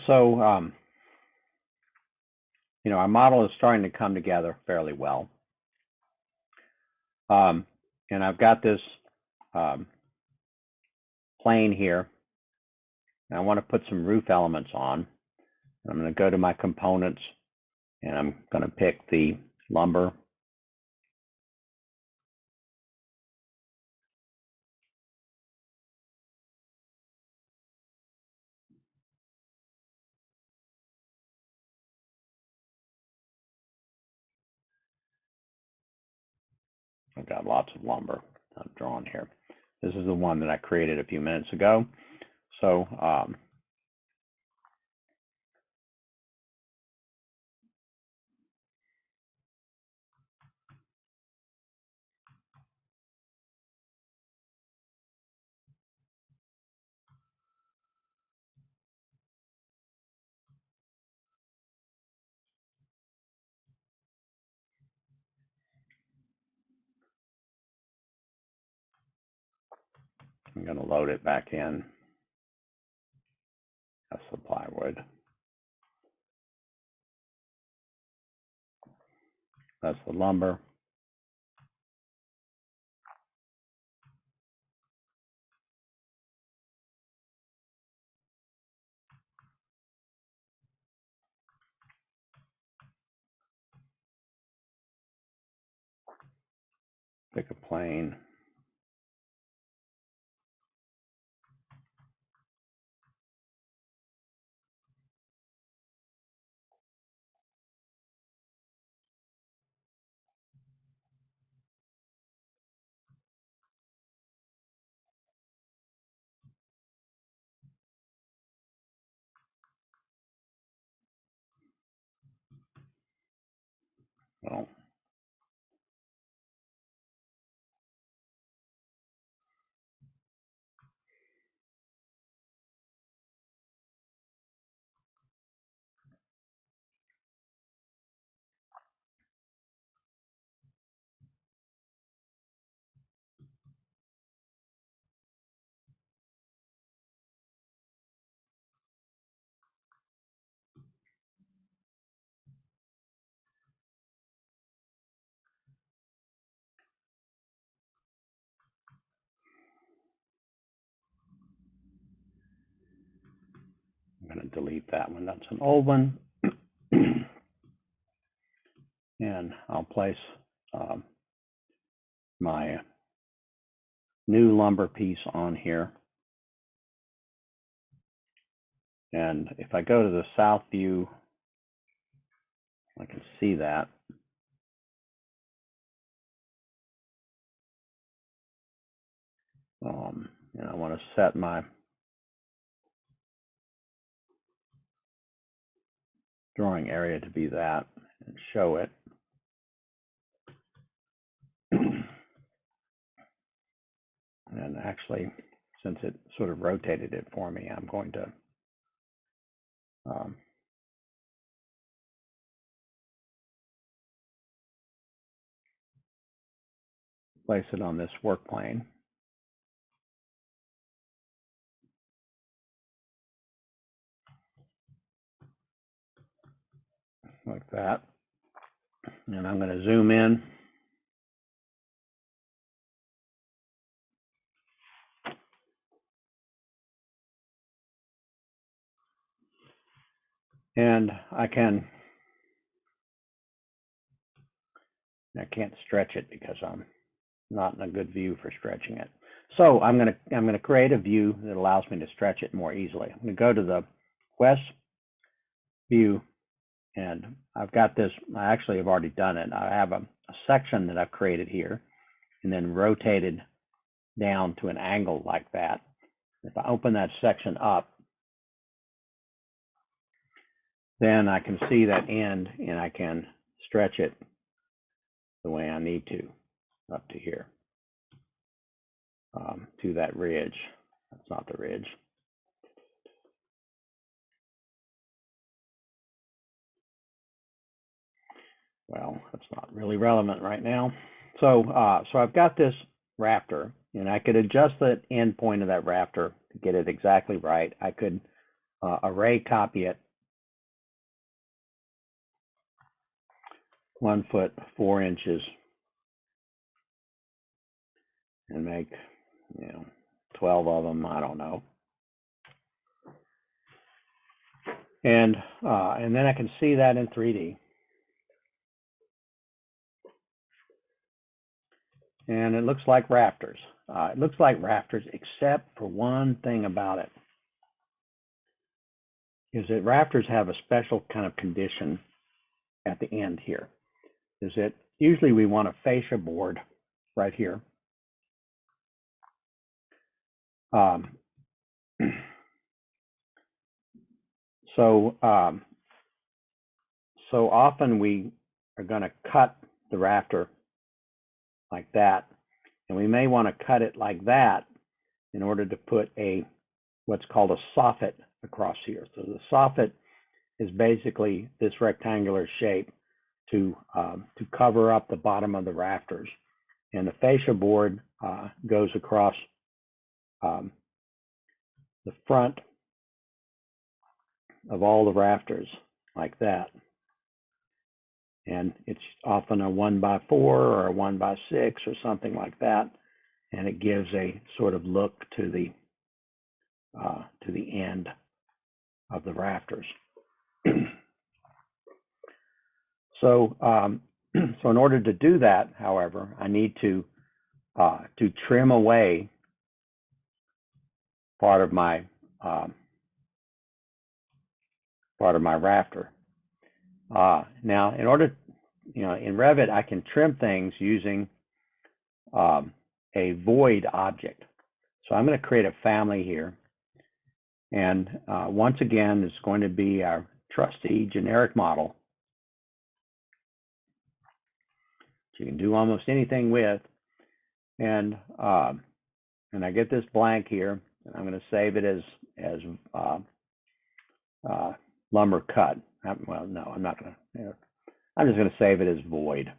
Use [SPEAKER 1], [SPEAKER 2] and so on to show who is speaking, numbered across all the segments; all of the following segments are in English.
[SPEAKER 1] So, our model is starting to come together fairly well. And I've got this plane here. And I want to put some roof elements on. I'm going to go to my components, and I'm going to pick the lumber. I've got lots of lumber I've drawn here. This is the one that I created a few minutes ago. So I'm going to load it back in. That's the plywood. That's the lumber. Pick a plane. Well, I'm going to delete that one. That's an old one. And I'll place my new lumber piece on here. And if I go to the south view, I can see that. And I want to set my drawing area to be that and show it. And actually, since it sort of rotated it for me, I'm going to place it on this work plane. Like that. And I'm going to zoom in. And I can't stretch it because I'm not in a good view for stretching it. So I'm going to create a view that allows me to stretch it more easily. I'm going to go to the west view, and I've got this. I actually have already done it. I have a section that I've created here, and then rotated down to an angle like that. If I open that section up, then I can see that end, and I can stretch it the way I need to up to here, to that ridge. That's not the ridge. Well, that's not really relevant right now. So I've got this rafter, and I could adjust the end point of that rafter to get it exactly right. I could array copy it 1 foot 4 inches and make 12 of them. I don't know. And then I can see that in 3D. And it looks like rafters. It looks like rafters, except for one thing about it, is that rafters have a special kind of condition at the end here. Is that usually we want a fascia board right here. So often we are going to cut the rafter like that, and we may want to cut it like that in order to put what's called a soffit across here. So the soffit is basically this rectangular shape to cover up the bottom of the rafters, and the fascia board goes across the front of all the rafters like that. And it's often a 1x4 or a 1x6 or something like that, and it gives a sort of look to the end of the rafters. So in order to do that, however, I need to trim away part of my rafter. Now, in order, in Revit, I can trim things using a void object. So I'm going to create a family here. And once again, it's going to be our trusty generic model, which you can do almost anything with. And I get this blank here, and I'm going to save it as lumber cut. Well, no, I'm not going to. I'm just going to save it as void.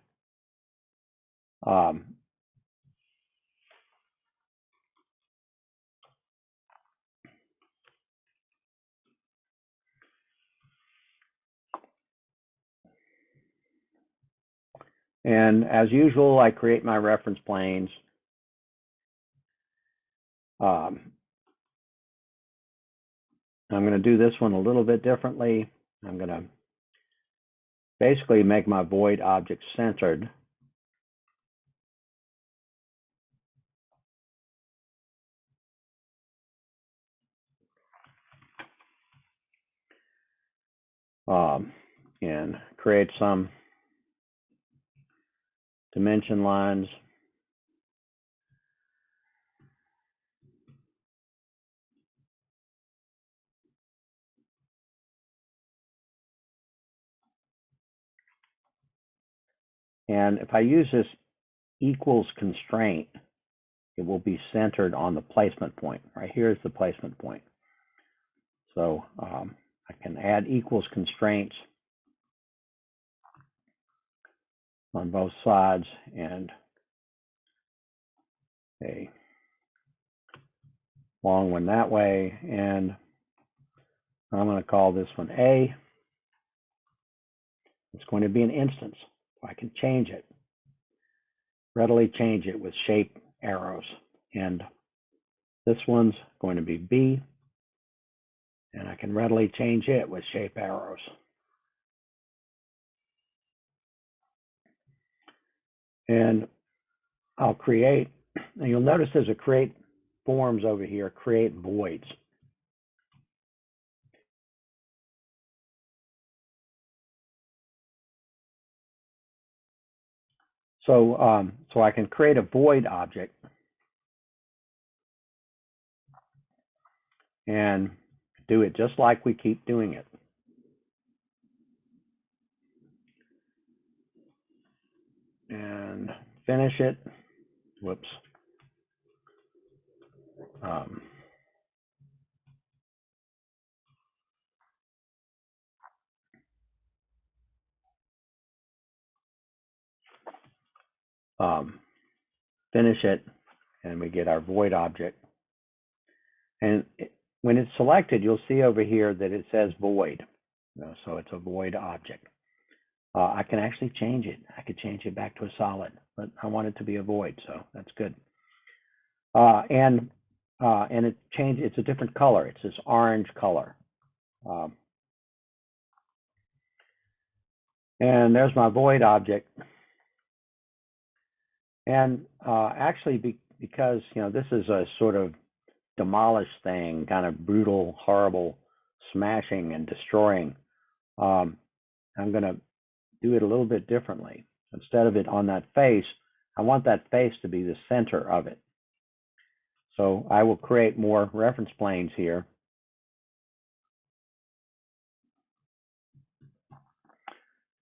[SPEAKER 1] And as usual, I create my reference planes. I'm going to do this one a little bit differently. I'm going to basically make my void object centered. And create some dimension lines. And if I use this equals constraint, it will be centered on the placement point. Right here is the placement point. So I can add equals constraints on both sides, and a long one that way. And I'm going to call this one A. It's going to be an instance. I can change it, readily change it with shape arrows. And this one's going to be B, and I can readily change it with shape arrows. And I'll create, and you'll notice there's a create forms over here, create voids. So I can create a void object and do it just like we keep doing it. And finish it. Whoops. Finish it, and we get our void object. And when it's selected, you'll see over here that it says void. So it's a void object. I can actually change it. I could change it back to a solid, but I want it to be a void, so that's good. And it's a different color. It's this orange color. And there's my void object. And actually, because this is a sort of demolished thing, kind of brutal, horrible smashing and destroying, I'm going to do it a little bit differently. Instead of it on that face, I want that face to be the center of it. So I will create more reference planes here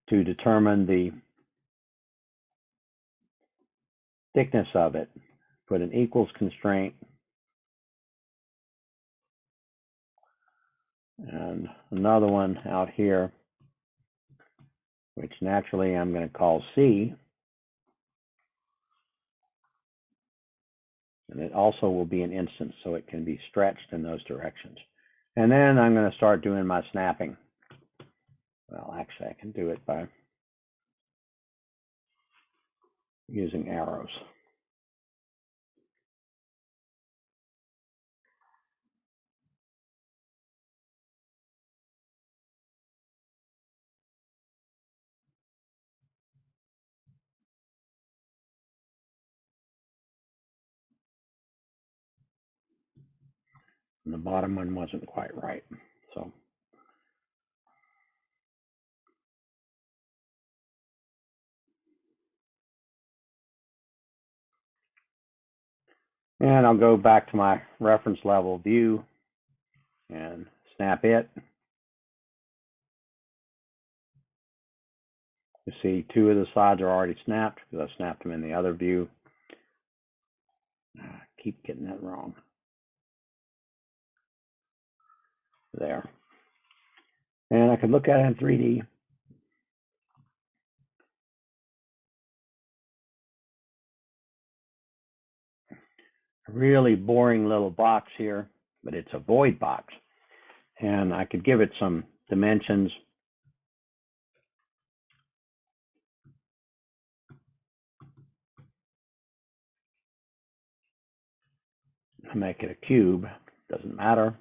[SPEAKER 1] to determine the thickness of it. Put an equals constraint. And another one out here, which naturally I'm going to call C. And it also will be an instance, so it can be stretched in those directions. And then I'm going to start doing my snapping. Well, actually, I can do it by using arrows. And the bottom one wasn't quite right. So and I'll go back to my reference level view and snap it. You see 2 of the sides are already snapped because I snapped them in the other view. I keep getting that wrong. There. And I could look at it in 3D. A really boring little box here, but it's a void box. And I could give it some dimensions. Make it a cube. Doesn't matter,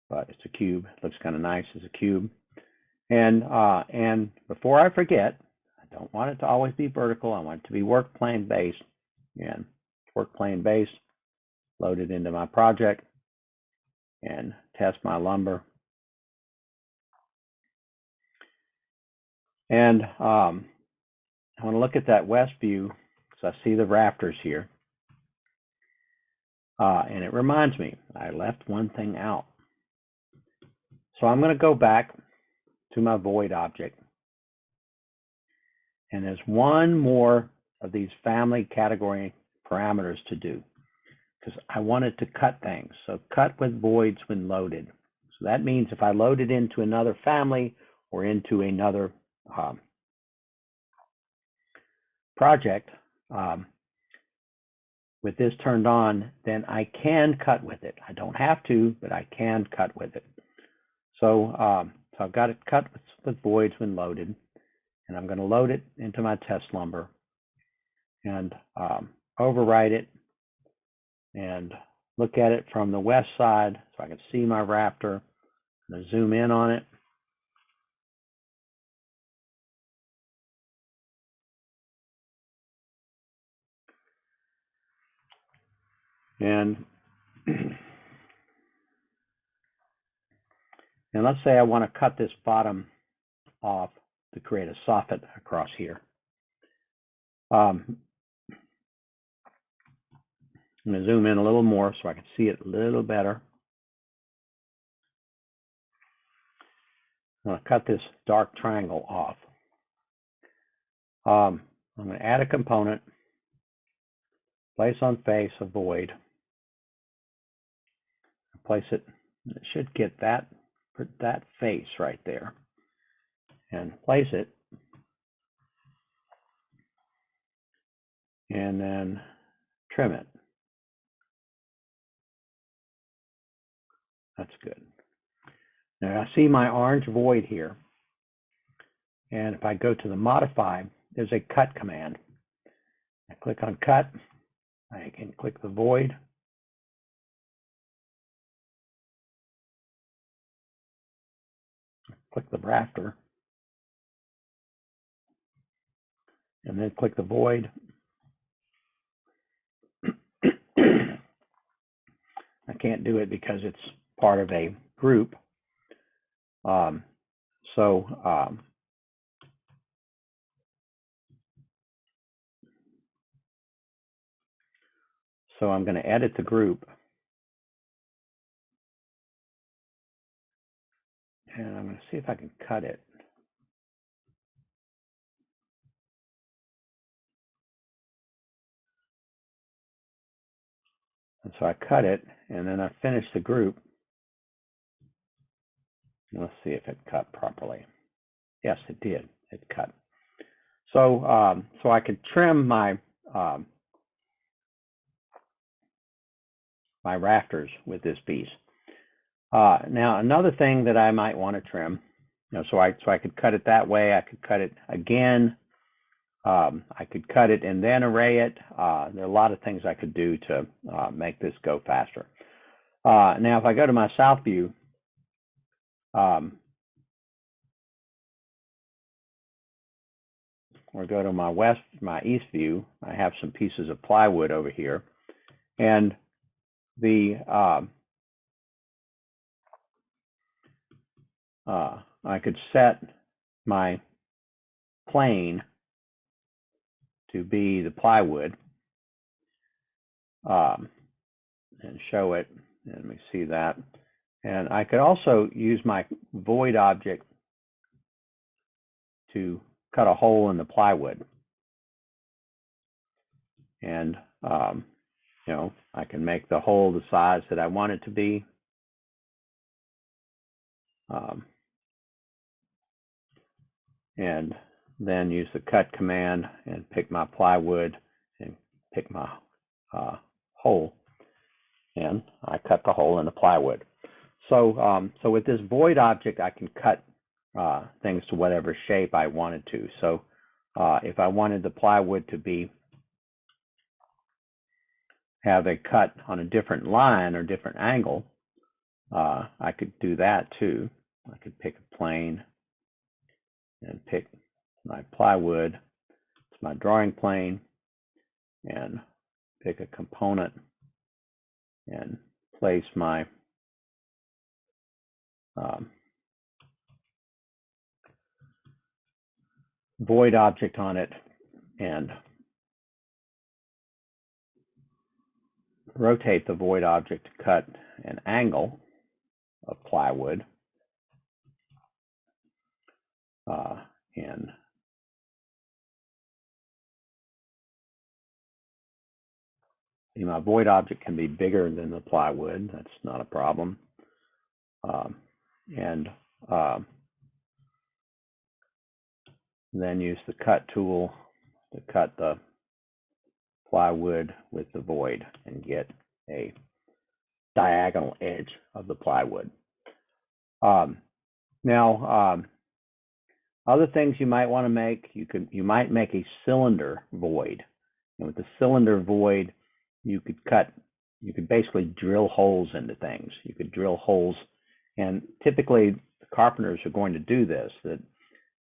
[SPEAKER 1] but it's a cube. It looks kind of nice as a cube. And before I forget, I don't want it to always be vertical. I want it to be work plane based. And work plane based. Load it into my project and test my lumber. And I want to look at that west view because I see the rafters here. And it reminds me, I left one thing out. So I'm going to go back to my void object. And there's one more of these family category parameters to do because I wanted to cut things. So cut with voids when loaded. So that means if I load it into another family or into another project, with this turned on, then I can cut with it. I don't have to, but I can cut with it. So, so I've got it cut with voids when loaded, and I'm going to load it into my test lumber and overwrite it and look at it from the west side so I can see my rafter. I'm going to zoom in on it. And and let's say I want to cut this bottom off to create a soffit across here. I'm going to zoom in a little more so I can see it a little better. I'm going to cut this dark triangle off. I'm going to add a component, place on face, a void, place it. It should get that, put that face right there, and place it, and then trim it. That's good. Now I see my orange void here. And if I go to the modify, there's a cut command. I click on cut. I can click the void. Click the rafter. And then click the void. I can't do it because it's part of a group. So I'm going to edit the group. And I'm going to see if I can cut it. And so I cut it, and then I finish the group. Let's see if it cut properly. Yes, it did. It cut. So I could trim my my rafters with this piece. Now another thing that I might want to trim, so I could cut it that way. I could cut it again. I could cut it and then array it. There are a lot of things I could do to make this go faster. Now if I go to my south view, or go to my east view, I have some pieces of plywood over here, and I could set my plane to be the plywood and show it. And let me see that. And I could also use my void object to cut a hole in the plywood. And I can make the hole the size that I want it to be. And then use the cut command and pick my plywood and pick my hole, and I cut the hole in the plywood. So with this void object, I can cut things to whatever shape I wanted to. So if I wanted the plywood to have a cut on a different line or different angle, I could do that too. I could pick a plane and pick my plywood, it's my drawing plane, and pick a component and place my void object on it and rotate the void object to cut an angle of plywood. And my void object can be bigger than the plywood. That's not a problem. Then use the cut tool to cut the plywood with the void and get a diagonal edge of the plywood. Now, other things you might want to make, you might make a cylinder void. And with the cylinder void, you could basically drill holes into things. You could drill holes, and typically the carpenters are going to do this, that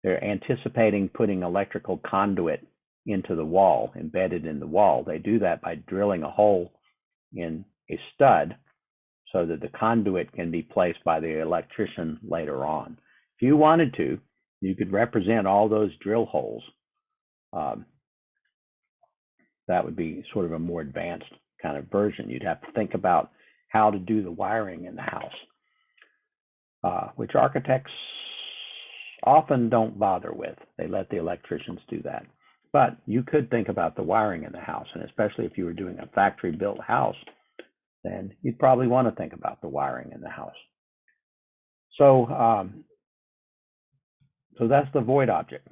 [SPEAKER 1] they're anticipating putting electrical conduit into the wall, embedded in the wall. They do that by drilling a hole in a stud so that the conduit can be placed by the electrician later on. If you wanted to, you could represent all those drill holes. That would be sort of a more advanced kind of version. You'd have to think about how to do the wiring in the house, which architects often don't bother with. They let the electricians do that. But you could think about the wiring in the house, and especially if you were doing a factory-built house, then you'd probably want to think about the wiring in the house. So, so that's the void object.